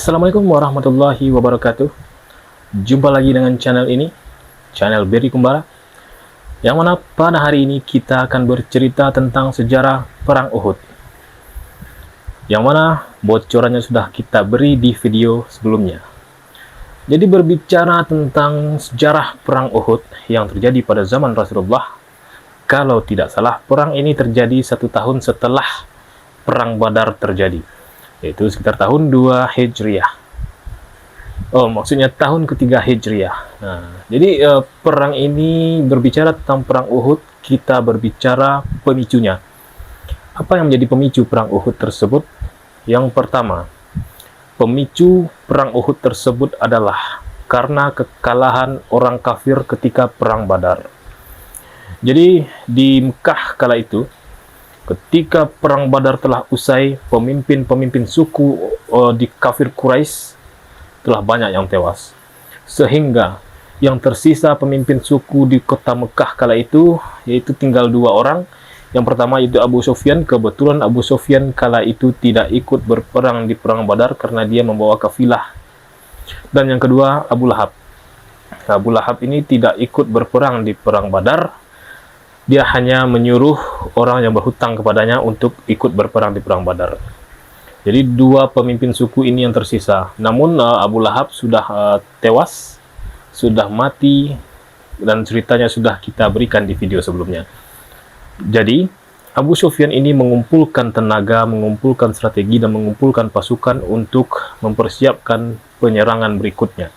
Assalamualaikum warahmatullahi wabarakatuh. Jumpa lagi dengan channel ini, channel Beri Kumbara, yang mana pada hari ini kita akan bercerita tentang sejarah Perang Uhud, yang mana bocorannya sudah kita beri di video sebelumnya. Jadi berbicara tentang sejarah Perang Uhud yang terjadi pada zaman Rasulullah, kalau tidak salah perang ini terjadi 1 tahun setelah Perang Badar terjadi, yaitu sekitar tahun 2 Hijriah. Oh, maksudnya tahun ketiga Hijriah. Nah, jadi perang ini berbicara tentang Perang Uhud, kita berbicara pemicunya. Apa yang menjadi pemicu Perang Uhud tersebut? Yang pertama, pemicu Perang Uhud tersebut adalah karena kekalahan orang kafir ketika Perang Badar. Jadi, di Mekah kala itu, ketika Perang Badar telah usai, pemimpin-pemimpin suku di kafir Quraisy telah banyak yang tewas. Sehingga yang tersisa pemimpin suku di kota Mekah kala itu, yaitu tinggal 2 orang. Yang pertama itu Abu Sufyan. Kebetulan Abu Sufyan kala itu tidak ikut berperang di Perang Badar karena dia membawa kafilah. Dan yang kedua, Abu Lahab. Abu Lahab ini tidak ikut berperang di Perang Badar. Dia hanya menyuruh orang yang berhutang kepadanya untuk ikut berperang di Perang Badar. Jadi 2 pemimpin suku ini yang tersisa. Namun Abu Lahab sudah tewas, sudah mati, dan ceritanya sudah kita berikan di video sebelumnya. Jadi Abu Sufyan ini mengumpulkan tenaga, mengumpulkan strategi, dan mengumpulkan pasukan untuk mempersiapkan penyerangan berikutnya.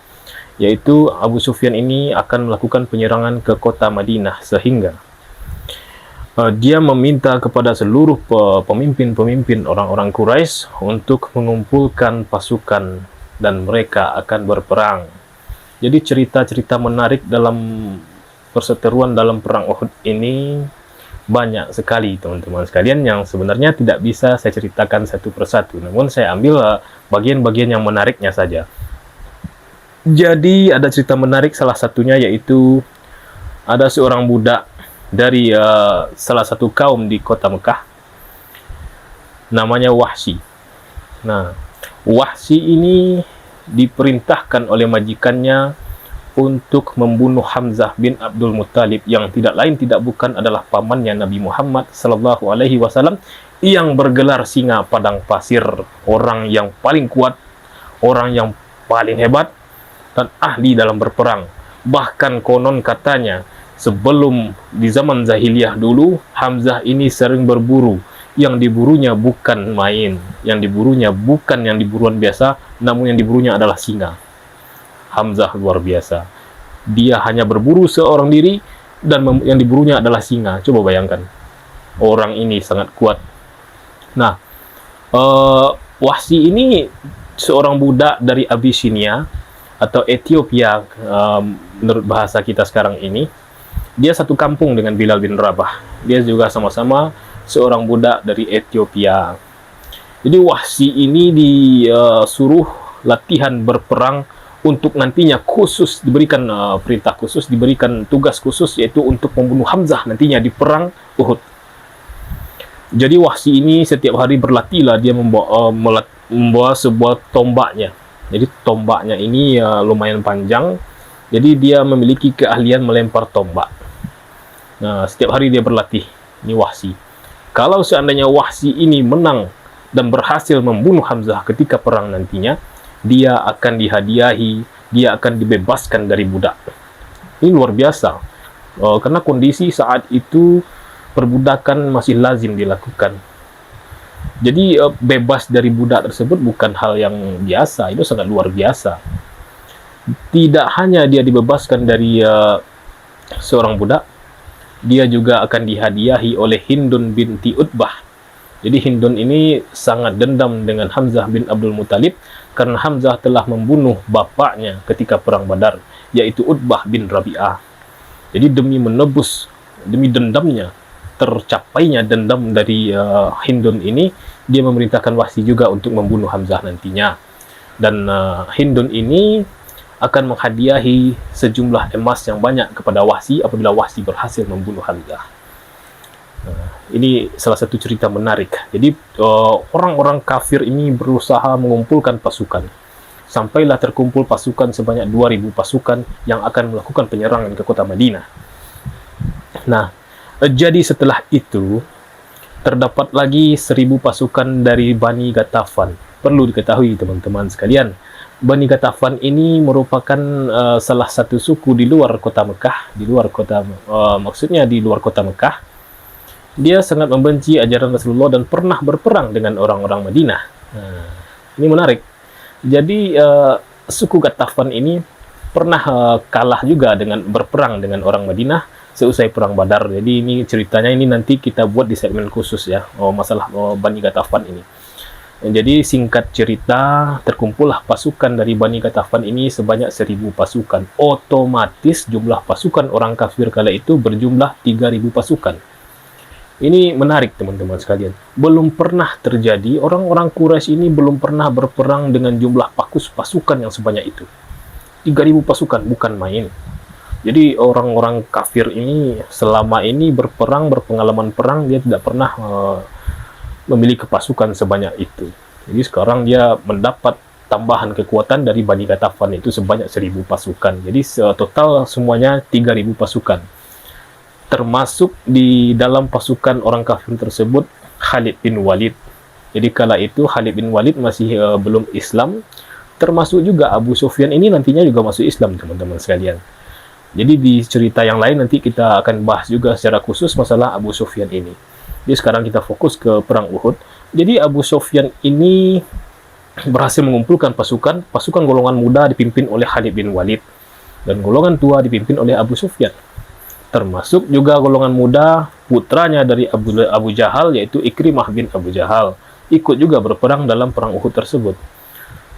Yaitu Abu Sufyan ini akan melakukan penyerangan ke kota Madinah, sehingga dia meminta kepada seluruh pemimpin-pemimpin orang-orang Quraisy untuk mengumpulkan pasukan dan mereka akan berperang. Jadi cerita-cerita menarik dalam perseteruan dalam Perang Uhud ini banyak sekali teman-teman sekalian, yang sebenarnya tidak bisa saya ceritakan satu persatu, namun saya ambil bagian-bagian yang menariknya saja. Jadi ada cerita menarik, salah satunya yaitu ada seorang budak dari salah satu kaum di kota Mekah, namanya Wahsy. Nah, Wahsy ini diperintahkan oleh majikannya untuk membunuh Hamzah bin Abdul Muttalib, yang tidak lain tidak bukan adalah pamannya Nabi Muhammad SAW, yang bergelar singa padang pasir, orang yang paling kuat, orang yang paling hebat, dan ahli dalam berperang. Bahkan konon katanya, sebelum di zaman Zahiliyah dulu, Hamzah ini sering berburu. Yang diburunya bukan main, yang diburunya bukan yang diburuan biasa, namun yang diburunya adalah singa. Hamzah luar biasa. Dia hanya berburu seorang diri, dan yang diburunya adalah singa. Coba bayangkan. Orang ini sangat kuat. Nah, Wahsy ini seorang budak dari Abyssinia atau Ethiopia, menurut bahasa kita sekarang ini. Dia satu kampung dengan Bilal bin Rabah. Dia juga sama-sama seorang budak dari Ethiopia. Jadi Wahsy ini disuruh latihan berperang untuk nantinya khusus diberikan perintah khusus, diberikan tugas khusus, yaitu untuk membunuh Hamzah nantinya di Perang Uhud. Jadi Wahsy ini setiap hari berlatihlah, dia membawa sebuah tombaknya. Jadi tombaknya ini lumayan panjang. Jadi dia memiliki keahlian melempar tombak. Nah, setiap hari dia berlatih. Ini Wahsy. Kalau seandainya Wahsy ini menang dan berhasil membunuh Hamzah ketika perang nantinya, dia akan dihadiahi, dia akan dibebaskan dari budak. Ini luar biasa. Karena kondisi saat itu perbudakan masih lazim dilakukan. Jadi bebas dari budak tersebut bukan hal yang biasa, itu sangat luar biasa. Tidak hanya dia dibebaskan dari seorang budak, dia juga akan dihadiahi oleh Hindun binti Utbah. Jadi Hindun ini sangat dendam dengan Hamzah bin Abdul Muttalib karena Hamzah telah membunuh bapaknya ketika Perang Badar, yaitu Utbah bin Rabi'ah. Jadi demi menebus, demi dendamnya, tercapainya dendam dari Hindun ini, dia memerintahkan Wahsy juga untuk membunuh Hamzah nantinya. Dan Hindun ini akan menghadiahi sejumlah emas yang banyak kepada Wahsy apabila Wahsy berhasil membunuh Hamzah. Ini salah satu cerita menarik. Jadi orang-orang kafir ini berusaha mengumpulkan pasukan. sampailah terkumpul pasukan sebanyak 2.000 pasukan yang akan melakukan penyerangan ke kota Madinah. Nah, jadi setelah itu terdapat lagi 1.000 pasukan dari Bani Ghatafan. Perlu diketahui teman-teman sekalian, Bani Ghatafan ini merupakan salah satu suku di luar kota Mekah, maksudnya di luar kota Mekah. Dia sangat membenci ajaran Rasulullah dan pernah berperang dengan orang-orang Madinah. Nah, ini menarik. Jadi suku Ghatafan ini pernah kalah juga dengan berperang dengan orang Madinah seusai perang Badar. Jadi ini ceritanya ini nanti kita buat di segmen khusus ya, masalah Bani Ghatafan ini. Jadi singkat cerita, terkumpullah pasukan dari Bani Ghatafan ini sebanyak 1.000 pasukan. Otomatis jumlah pasukan orang kafir kala itu berjumlah 3.000 pasukan. Ini menarik teman-teman sekalian. Belum pernah terjadi, orang-orang Quraisy ini belum pernah berperang dengan jumlah pasukan yang sebanyak itu. 3.000 pasukan, bukan main. Jadi orang-orang kafir ini selama ini berpengalaman perang, dia tidak pernah memiliki pasukan sebanyak itu. Jadi sekarang dia mendapat tambahan kekuatan dari Bani Ghatafan itu sebanyak 1.000 pasukan. Jadi total semuanya 3.000 pasukan. Termasuk di dalam pasukan orang kafir tersebut Khalid bin Walid. Jadi kala itu Khalid bin Walid masih belum Islam. Termasuk juga Abu Sufyan ini nantinya juga masuk Islam teman-teman sekalian. Jadi di cerita yang lain nanti kita akan bahas juga secara khusus masalah Abu Sufyan ini. Jadi sekarang kita fokus ke perang Uhud. Jadi Abu Sufyan ini berhasil mengumpulkan pasukan golongan muda dipimpin oleh Khalid bin Walid dan golongan tua dipimpin oleh Abu Sufyan. Termasuk juga golongan muda putranya dari Abu Jahal yaitu Ikrimah bin Abu Jahal ikut juga berperang dalam perang Uhud tersebut.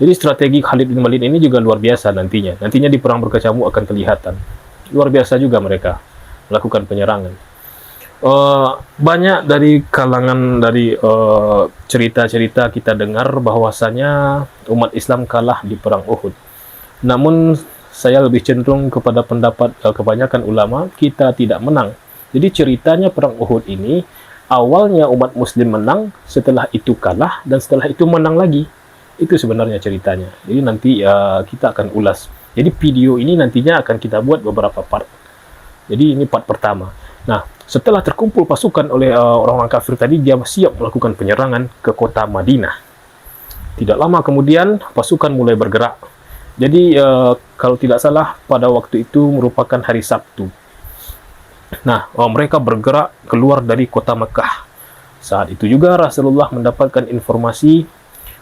Jadi strategi Khalid bin Walid ini juga luar biasa nantinya. Nantinya di perang berkecamuk akan kelihatan. Luar biasa juga mereka melakukan penyerangan. Banyak dari kalangan dari cerita-cerita kita dengar bahwasanya umat Islam kalah di perang Uhud. Namun saya lebih cenderung kepada pendapat kebanyakan ulama kita tidak menang. Jadi ceritanya perang Uhud ini awalnya umat Muslim menang, setelah itu kalah dan setelah itu menang lagi. Itu sebenarnya ceritanya. Jadi nanti kita akan ulas. Jadi video ini nantinya akan kita buat beberapa part. Jadi ini part pertama. Nah, setelah terkumpul pasukan oleh orang-orang kafir tadi, dia siap melakukan penyerangan ke kota Madinah. Tidak lama kemudian pasukan mulai bergerak. Jadi kalau tidak salah pada waktu itu merupakan hari Sabtu. Nah, mereka bergerak keluar dari kota Mekah. Saat itu juga Rasulullah mendapatkan informasi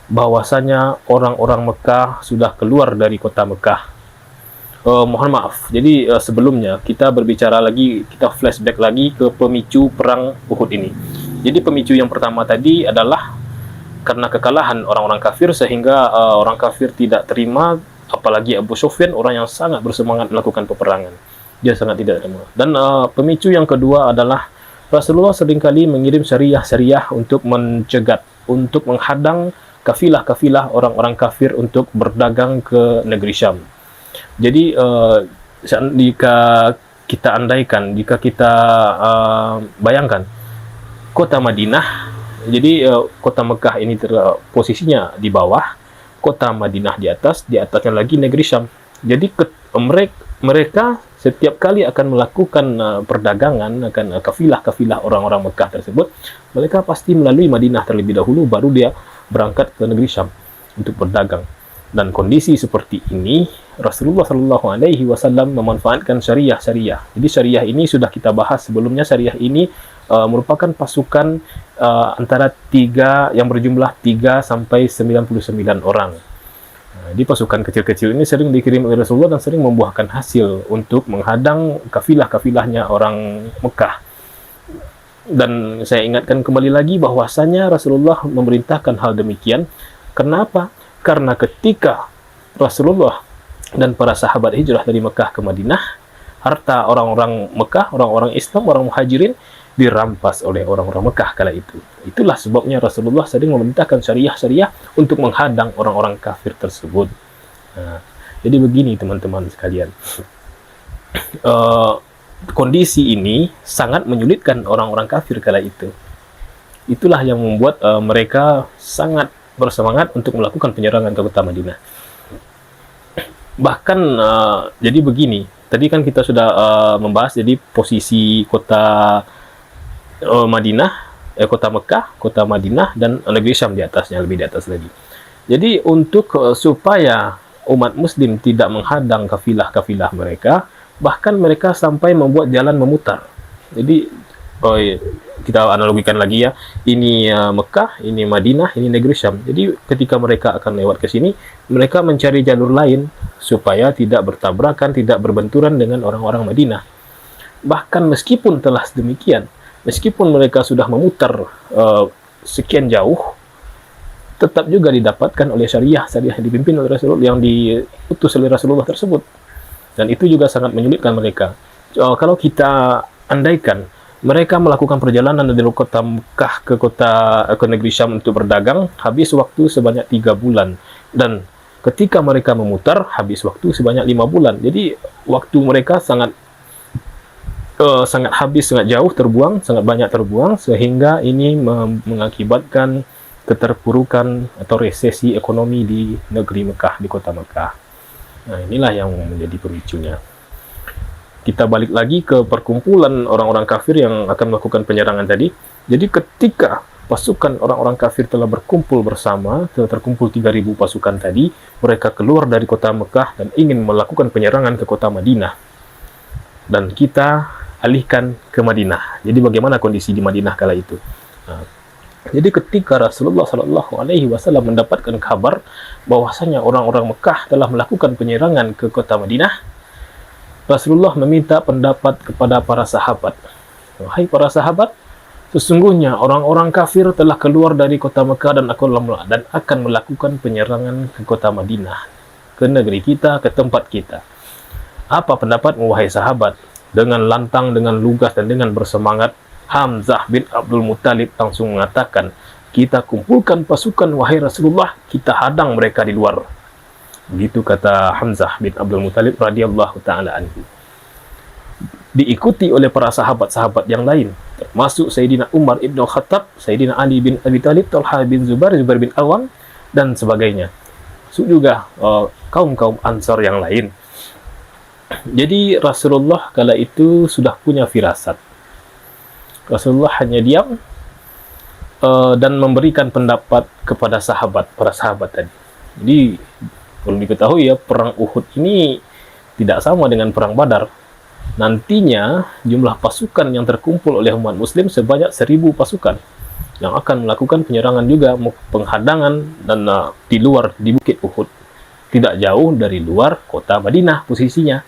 bahwasanya orang-orang Mekah sudah keluar dari kota Mekah. Mohon maaf, jadi sebelumnya kita berbicara lagi, kita flashback lagi ke pemicu perang Uhud ini. Jadi pemicu yang pertama tadi adalah karena kekalahan orang-orang kafir sehingga orang kafir tidak terima, apalagi Abu Sufyan orang yang sangat bersemangat melakukan peperangan. Dia sangat tidak terima. Dan pemicu yang kedua adalah Rasulullah seringkali mengirim syariah untuk mencegat, untuk menghadang kafilah-kafilah orang-orang kafir untuk berdagang ke negeri Syam. Jadi jika kita andaikan, jika kita bayangkan kota Madinah, jadi kota Mekah ini posisinya di bawah, kota Madinah di atasnya lagi negeri Syam. Jadi mereka setiap kali akan melakukan perdagangan, akan kafilah-kafilah orang-orang Mekah tersebut, mereka pasti melalui Madinah terlebih dahulu, baru dia berangkat ke negeri Syam untuk berdagang. Dan kondisi seperti ini Rasulullah Shallallahu Alaihi Wasallam memanfaatkan syariah. Jadi syariah ini sudah kita bahas sebelumnya. Syariah ini merupakan pasukan antara 3 yang berjumlah 3 sampai 99 orang. Jadi pasukan kecil-kecil ini sering dikirim oleh Rasulullah dan sering membuahkan hasil untuk menghadang kafilah-kafilahnya orang Mekah. Dan saya ingatkan kembali lagi bahwasanya Rasulullah memerintahkan hal demikian. Kenapa? Karena ketika Rasulullah dan para sahabat hijrah dari Mekah ke Madinah, harta orang-orang Mekah, orang-orang Islam, orang muhajirin dirampas oleh orang-orang Mekah kala itu. Itulah sebabnya Rasulullah sering memerintahkan syariah untuk menghadang orang-orang kafir tersebut. Nah, jadi begini teman-teman sekalian. Kondisi ini sangat menyulitkan orang-orang kafir kala itu. Itulah yang membuat mereka sangat bersemangat untuk melakukan penyerangan ke kota Madinah. Bahkan jadi begini, tadi kan kita sudah membahas jadi posisi kota Madinah, kota Mekah, kota Madinah, dan negeri Syam di atasnya, lebih di atas lagi. Jadi untuk supaya umat muslim tidak menghadang kafilah-kafilah mereka, bahkan mereka sampai membuat jalan memutar. Jadi kita analogikan lagi ya, ini Mekah, ini Madinah, ini negeri Syam. Jadi ketika mereka akan lewat ke sini, mereka mencari jalur lain supaya tidak bertabrakan, tidak berbenturan dengan orang-orang Madinah. Bahkan meskipun telah sedemikian, meskipun mereka sudah memutar sekian jauh, tetap juga didapatkan oleh syariah yang dipimpin oleh Rasulullah, yang diutus oleh Rasulullah tersebut. Dan itu juga sangat menyulitkan mereka. Kalau kita andaikan mereka melakukan perjalanan dari kota Mekah ke negeri Syam untuk berdagang, habis waktu sebanyak 3 bulan. Dan ketika mereka memutar, habis waktu sebanyak 5 bulan. Jadi waktu mereka sangat habis, sangat jauh terbuang, sangat banyak terbuang, sehingga ini mengakibatkan keterpurukan atau resesi ekonomi di negeri Mekah, di kota Mekah. Nah, inilah yang menjadi pemicunya. Kita balik lagi ke perkumpulan orang-orang kafir yang akan melakukan penyerangan tadi. Jadi ketika pasukan orang-orang kafir telah berkumpul bersama, telah terkumpul 3.000 pasukan tadi, mereka keluar dari kota Mekah dan ingin melakukan penyerangan ke kota Madinah. Dan kita alihkan ke Madinah. Jadi bagaimana kondisi di Madinah kala itu? Nah, jadi ketika Rasulullah SAW mendapatkan kabar bahwasanya orang-orang Mekah telah melakukan penyerangan ke kota Madinah, Rasulullah meminta pendapat kepada para sahabat. Wahai para sahabat, sesungguhnya orang-orang kafir telah keluar dari kota Mekah dan akan melakukan penyerangan ke kota Madinah, ke negeri kita, ke tempat kita. Apa pendapatmu, wahai sahabat? Dengan lantang, dengan lugas, dan dengan bersemangat, Hamzah bin Abdul Muttalib langsung mengatakan, kita kumpulkan pasukan, wahai Rasulullah, kita hadang mereka di luar. Begitu kata Hamzah bin Abdul Muttalib radhiyallahu ta'ala anhu. Diikuti oleh para sahabat-sahabat yang lain, termasuk Sayyidina Umar ibn Khattab, Sayyidina Ali bin Abi Thalib, Talha bin Zubair, Zubair bin Awam, dan sebagainya. Masuk juga kaum-kaum Ansar yang lain. Jadi Rasulullah kala itu sudah punya firasat. Rasulullah hanya diam dan memberikan pendapat kepada para sahabat tadi. Jadi perlu diketahui ya, perang Uhud ini tidak sama dengan perang Badar. Nantinya jumlah pasukan yang terkumpul oleh umat muslim sebanyak 1.000 pasukan yang akan melakukan penyerangan juga, penghadangan, dan di Bukit Uhud, tidak jauh dari luar kota Madinah posisinya.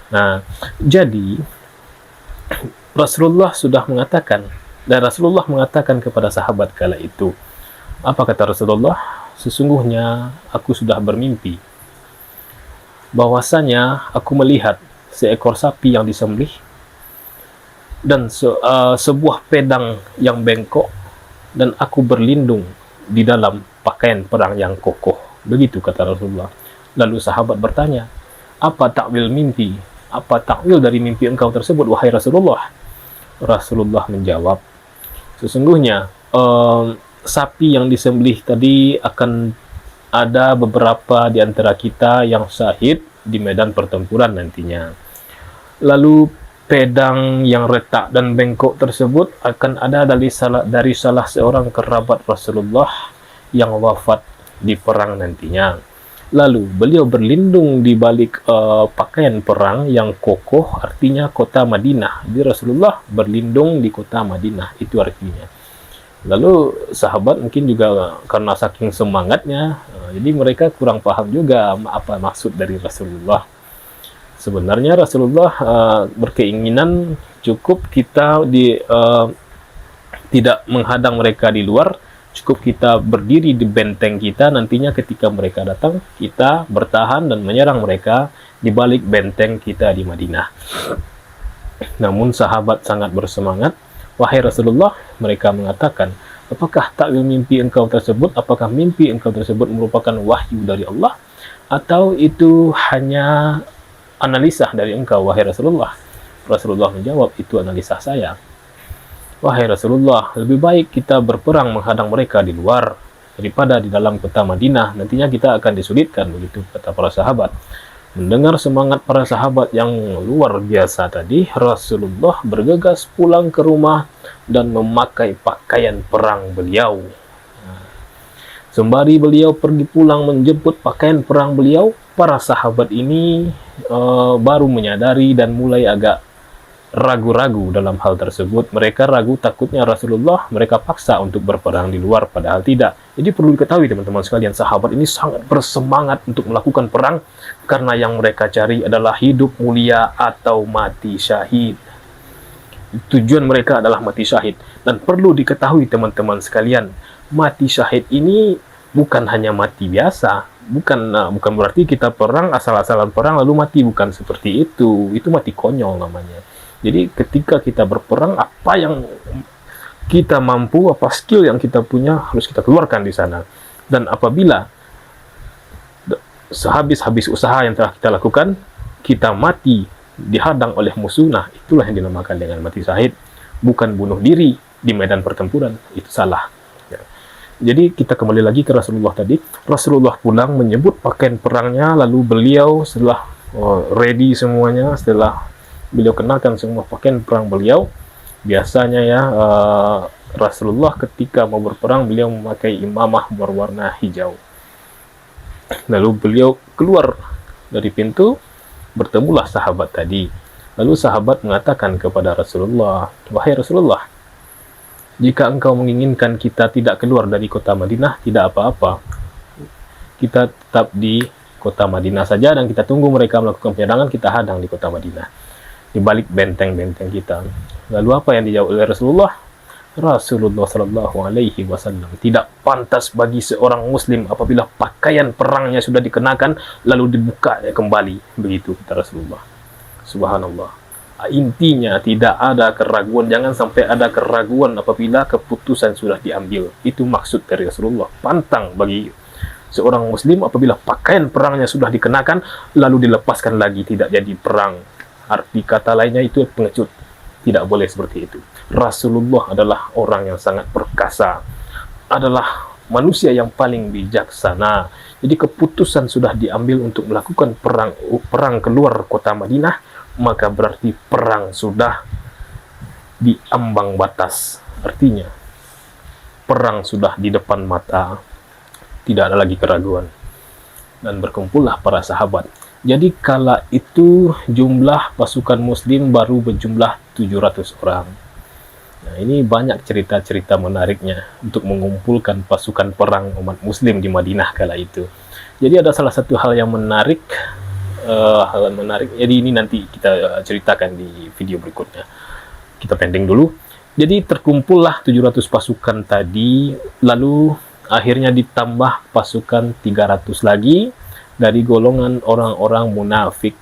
Nah, jadi Rasulullah sudah mengatakan, dan Rasulullah mengatakan kepada sahabat kala itu, apa kata Rasulullah? Sesungguhnya aku sudah bermimpi bahwasanya aku melihat seekor sapi yang disembelih dan sebuah pedang yang bengkok, dan aku berlindung di dalam pakaian perang yang kokoh. Begitu kata Rasulullah. Lalu sahabat bertanya, apa takwil mimpi? Apa takwil dari mimpi engkau tersebut, wahai Rasulullah? Rasulullah menjawab, sesungguhnya sapi yang disembelih tadi akan ada beberapa di antara kita yang syahid di medan pertempuran nantinya. Lalu pedang yang retak dan bengkok tersebut akan ada dari salah seorang kerabat Rasulullah yang wafat di perang nantinya. Lalu beliau berlindung di balik pakaian perang yang kokoh, artinya kota Madinah. Jadi Rasulullah berlindung di kota Madinah, itu artinya. Lalu sahabat mungkin juga karena saking semangatnya, jadi mereka kurang paham juga apa maksud dari Rasulullah. Sebenarnya Rasulullah berkeinginan cukup kita tidak menghadang mereka di luar, cukup kita berdiri di benteng kita, nantinya ketika mereka datang, kita bertahan dan menyerang mereka di balik benteng kita di Madinah. Namun sahabat sangat bersemangat. Wahai Rasulullah, mereka mengatakan, apakah takwil mimpi engkau tersebut, apakah mimpi engkau tersebut merupakan wahyu dari Allah, atau itu hanya analisa dari engkau, wahai Rasulullah? Rasulullah menjawab, itu analisa saya. Wahai Rasulullah, lebih baik kita berperang menghadang mereka di luar daripada di dalam kota Madinah. Nantinya kita akan disulitkan, begitu kata para sahabat. Mendengar semangat para sahabat yang luar biasa tadi, Rasulullah bergegas pulang ke rumah dan memakai pakaian perang beliau. Sembari beliau pergi pulang menjemput pakaian perang beliau, para sahabat ini baru menyadari dan mulai agak ragu-ragu dalam hal tersebut. Mereka ragu takutnya Rasulullah mereka paksa untuk berperang di luar, padahal tidak. Jadi perlu diketahui teman-teman sekalian, sahabat ini sangat bersemangat untuk melakukan perang karena yang mereka cari adalah hidup mulia atau mati syahid. Tujuan mereka adalah mati syahid. Dan perlu diketahui teman-teman sekalian, mati syahid ini bukan hanya mati biasa, bukan berarti kita perang asal-asalan perang lalu mati, bukan seperti itu. Itu mati konyol namanya. Jadi ketika kita berperang, apa yang kita mampu, apa skill yang kita punya harus kita keluarkan di sana. Dan apabila sehabis-habis usaha yang telah kita lakukan, kita mati dihadang oleh musuh, nah itulah yang dinamakan dengan mati syahid, bukan bunuh diri di medan pertempuran. Itu salah. Jadi kita kembali lagi ke Rasulullah tadi. Rasulullah pulang menyebut pakaian perangnya, lalu beliau setelah ready semuanya, setelah beliau kenakan semua pakaian perang beliau, biasanya ya Rasulullah ketika mau berperang beliau memakai imamah berwarna hijau. Lalu beliau keluar dari pintu, bertemulah sahabat tadi. Lalu sahabat mengatakan kepada Rasulullah, "Wahai Rasulullah, jika engkau menginginkan kita tidak keluar dari kota Madinah, tidak apa-apa. Kita tetap di kota Madinah saja dan kita tunggu mereka melakukan penyerangan, kita hadang di kota Madinah, di balik benteng-benteng kita." Lalu apa yang dijawab oleh Rasulullah? Rasulullah Shallallahu Alaihi Wasallam, tidak pantas bagi seorang Muslim apabila pakaian perangnya sudah dikenakan lalu dibuka kembali. Begitu kata Rasulullah. Subhanallah. Intinya tidak ada keraguan, jangan sampai ada keraguan apabila keputusan sudah diambil. Itu maksud dari Rasulullah. Pantang bagi seorang Muslim apabila pakaian perangnya sudah dikenakan lalu dilepaskan lagi, tidak jadi perang. Arti kata lainnya itu pengecut. Tidak boleh seperti itu. Rasulullah adalah orang yang sangat perkasa, adalah manusia yang paling bijaksana. Jadi keputusan sudah diambil untuk melakukan perang keluar kota Madinah, maka berarti perang sudah di ambang batas. Artinya perang sudah di depan mata, tidak ada lagi keraguan. Dan berkumpullah para sahabat. Jadi kala itu jumlah pasukan muslim baru berjumlah 700 orang. Nah, ini banyak cerita-cerita menariknya untuk mengumpulkan pasukan perang umat muslim di Madinah kala itu. Jadi ada salah satu hal yang menarik, jadi ini nanti kita ceritakan di video berikutnya. Kita pending dulu. Jadi terkumpullah 700 pasukan tadi, lalu akhirnya ditambah pasukan 300 lagi dari golongan orang-orang munafik.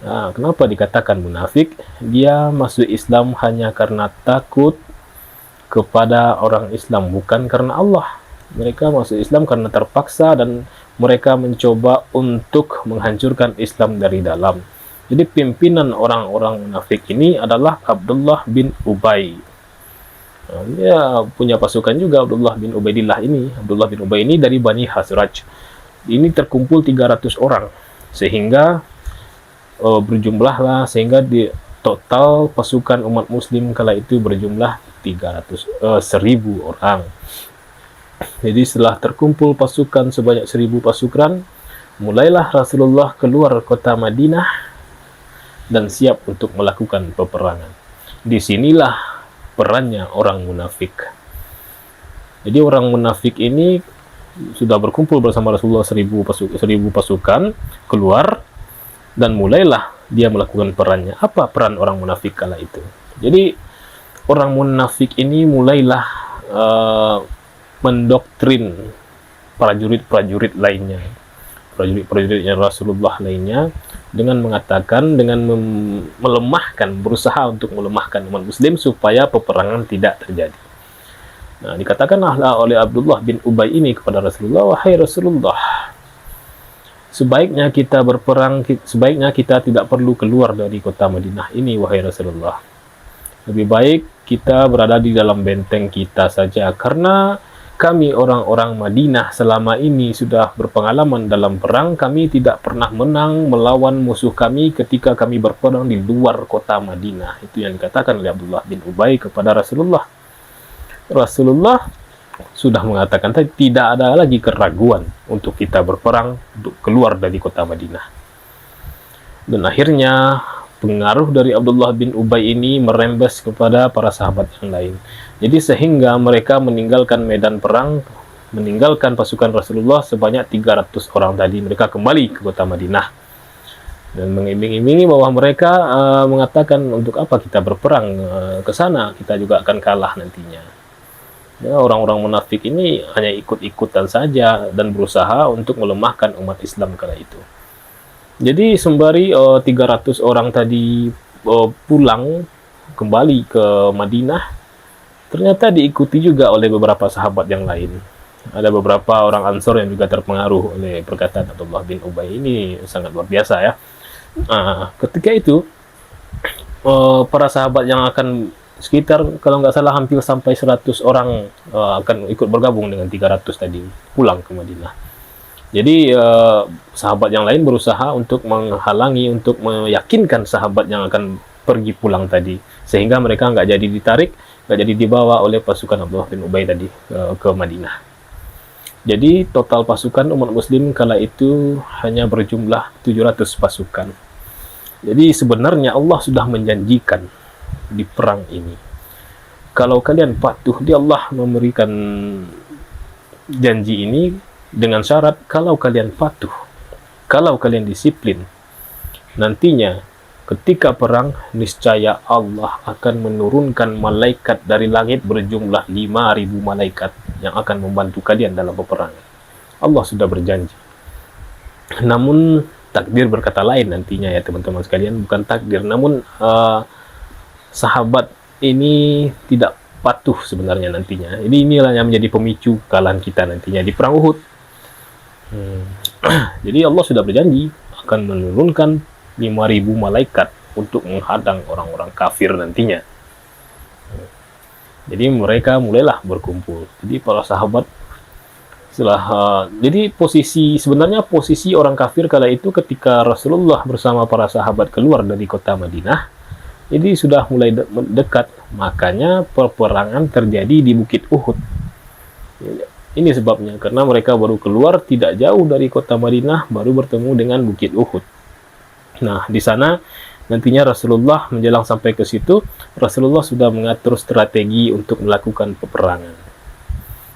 Nah, kenapa dikatakan munafik? Dia masuk Islam hanya karena takut kepada orang Islam, bukan karena Allah. Mereka masuk Islam karena terpaksa dan mereka mencoba untuk menghancurkan Islam dari dalam. Jadi pimpinan orang-orang munafik ini adalah Abdullah bin Ubay. Nah, dia punya pasukan juga, Abdullah bin Ubaidillah ini. Abdullah bin Ubay ini dari Bani Khazraj. Ini terkumpul 300 orang, sehingga berjumlahlah, sehingga di total pasukan umat muslim kala itu berjumlah 1.000 orang. Jadi setelah terkumpul pasukan sebanyak 1.000 pasukan, mulailah Rasulullah keluar kota Madinah dan siap untuk melakukan peperangan. Disinilah perannya orang munafik. Jadi orang munafik ini sudah berkumpul bersama Rasulullah 1.000 pasukan keluar dan mulailah dia melakukan perannya. Apa peran orang munafik kala itu? Jadi orang munafik ini mulailah mendoktrin prajurit-prajurit lainnya, prajurit-prajuritnya Rasulullah lainnya, dengan mengatakan, dengan melemahkan, berusaha untuk melemahkan umat muslim supaya peperangan tidak terjadi. Nah, dikatakanlah oleh Abdullah bin Ubay ini kepada Rasulullah, "Wahai Rasulullah, sebaiknya kita berperang, sebaiknya kita tidak perlu keluar dari kota Madinah ini, wahai Rasulullah. Lebih baik kita berada di dalam benteng kita saja, karena kami orang-orang Madinah selama ini sudah berpengalaman dalam perang. Kami tidak pernah menang melawan musuh kami ketika kami berperang di luar kota Madinah. Itu yang dikatakan oleh Abdullah bin Ubay kepada Rasulullah. Rasulullah sudah mengatakan tadi tidak ada lagi keraguan untuk kita berperang untuk keluar dari kota Madinah. Dan akhirnya pengaruh dari Abdullah bin Ubay ini merembes kepada para sahabat yang lain. Jadi sehingga mereka meninggalkan medan perang, meninggalkan pasukan Rasulullah sebanyak 300 orang tadi. Mereka kembali ke kota Madinah dan mengiming-imingi bahwa mereka mengatakan, untuk apa kita berperang ke sana, kita juga akan kalah nantinya. Ya, orang-orang munafik ini hanya ikut-ikutan saja dan berusaha untuk melemahkan umat Islam kala itu. Jadi sembari 300 orang tadi pulang kembali ke Madinah, ternyata diikuti juga oleh beberapa sahabat yang lain. Ada beberapa orang Ansor yang juga terpengaruh oleh perkataan Abdullah bin Ubay ini, sangat luar biasa ya. Ketika itu para sahabat yang akan sekitar, kalau nggak salah hampir sampai 100 orang akan ikut bergabung dengan 300 tadi pulang ke Madinah. Jadi sahabat yang lain berusaha untuk menghalangi, untuk meyakinkan sahabat yang akan pergi pulang tadi, sehingga mereka nggak jadi ditarik, nggak jadi dibawa oleh pasukan Abdullah bin Ubay tadi ke Madinah. Jadi total pasukan umat muslim kala itu hanya berjumlah 700 pasukan. Jadi sebenarnya Allah sudah menjanjikan di perang ini, kalau kalian patuh, dia Allah memberikan janji ini dengan syarat kalau kalian patuh, kalau kalian disiplin, nantinya ketika perang niscaya Allah akan menurunkan malaikat dari langit berjumlah 5.000 malaikat yang akan membantu kalian dalam peperangan. Allah sudah berjanji. Namun takdir berkata lain nantinya ya teman-teman sekalian, bukan takdir, namun sahabat ini tidak patuh sebenarnya nantinya. Jadi inilah yang menjadi pemicu kekalahan kita nantinya di perang Uhud. Jadi Allah sudah berjanji akan menurunkan 5.000 malaikat untuk menghadang orang-orang kafir nantinya. Jadi mereka mulailah berkumpul. Jadi para sahabat jadi sebenarnya posisi orang kafir kala itu ketika Rasulullah bersama para sahabat keluar dari kota Madinah, jadi sudah mulai dekat, makanya peperangan terjadi di Bukit Uhud. Ini sebabnya, karena mereka baru keluar tidak jauh dari kota Madinah, baru bertemu dengan Bukit Uhud. Nah, di sana nantinya Rasulullah menjelang sampai ke situ, Rasulullah sudah mengatur strategi untuk melakukan peperangan.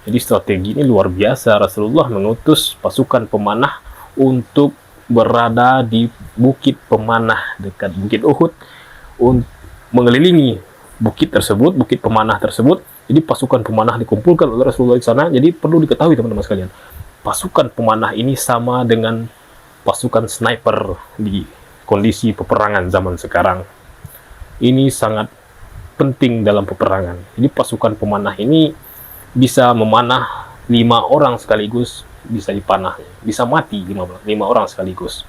Jadi strategi ini luar biasa. Rasulullah mengutus pasukan pemanah untuk berada di bukit pemanah dekat Bukit Uhud, mengelilingi bukit tersebut, bukit pemanah tersebut. Jadi pasukan pemanah dikumpulkan oleh Rasulullah di sana. Jadi perlu diketahui teman-teman sekalian, pasukan pemanah ini sama dengan pasukan sniper di kondisi peperangan zaman sekarang. Ini sangat penting dalam peperangan. Jadi pasukan pemanah ini bisa memanah 5 orang sekaligus, bisa dipanah, bisa mati 5 orang sekaligus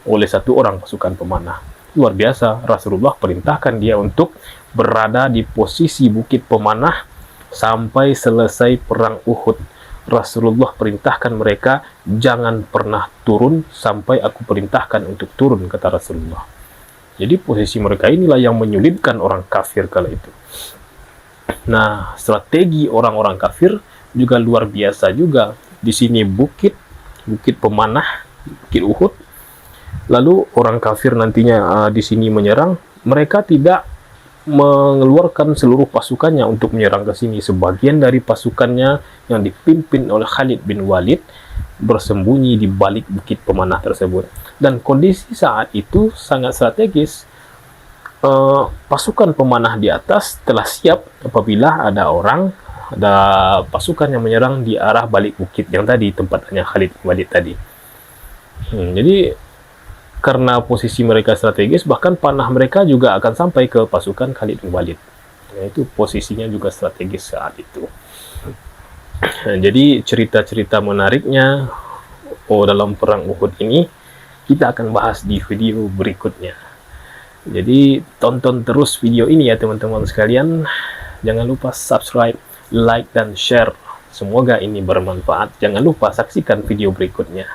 oleh 1 orang pasukan pemanah. Luar biasa. Rasulullah perintahkan dia untuk berada di posisi bukit pemanah sampai selesai perang Uhud. Rasulullah perintahkan mereka jangan pernah turun sampai aku perintahkan untuk turun, kata Rasulullah. Jadi posisi mereka inilah yang menyulitkan orang kafir kala itu. Nah, strategi orang-orang kafir juga luar biasa juga. Di sini bukit pemanah, bukit Uhud. Lalu orang kafir nantinya di sini menyerang, mereka tidak mengeluarkan seluruh pasukannya untuk menyerang ke sini. Sebagian dari pasukannya yang dipimpin oleh Khalid bin Walid bersembunyi di balik bukit pemanah tersebut. Dan kondisi saat itu sangat strategis. Pasukan pemanah di atas telah siap apabila ada pasukan yang menyerang di arah balik bukit yang tadi, tempatnya Khalid bin Walid tadi. Jadi karena posisi mereka strategis, bahkan panah mereka juga akan sampai ke pasukan Khalid bin Walid. Itu posisinya juga strategis saat itu. Jadi cerita-cerita menariknya dalam perang Uhud ini kita akan bahas di video berikutnya. Jadi tonton terus video ini ya teman-teman sekalian. Jangan lupa subscribe, like, dan share Semoga ini bermanfaat. Jangan lupa saksikan video berikutnya.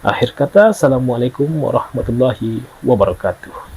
Akhir kata, Assalamualaikum warahmatullahi wabarakatuh.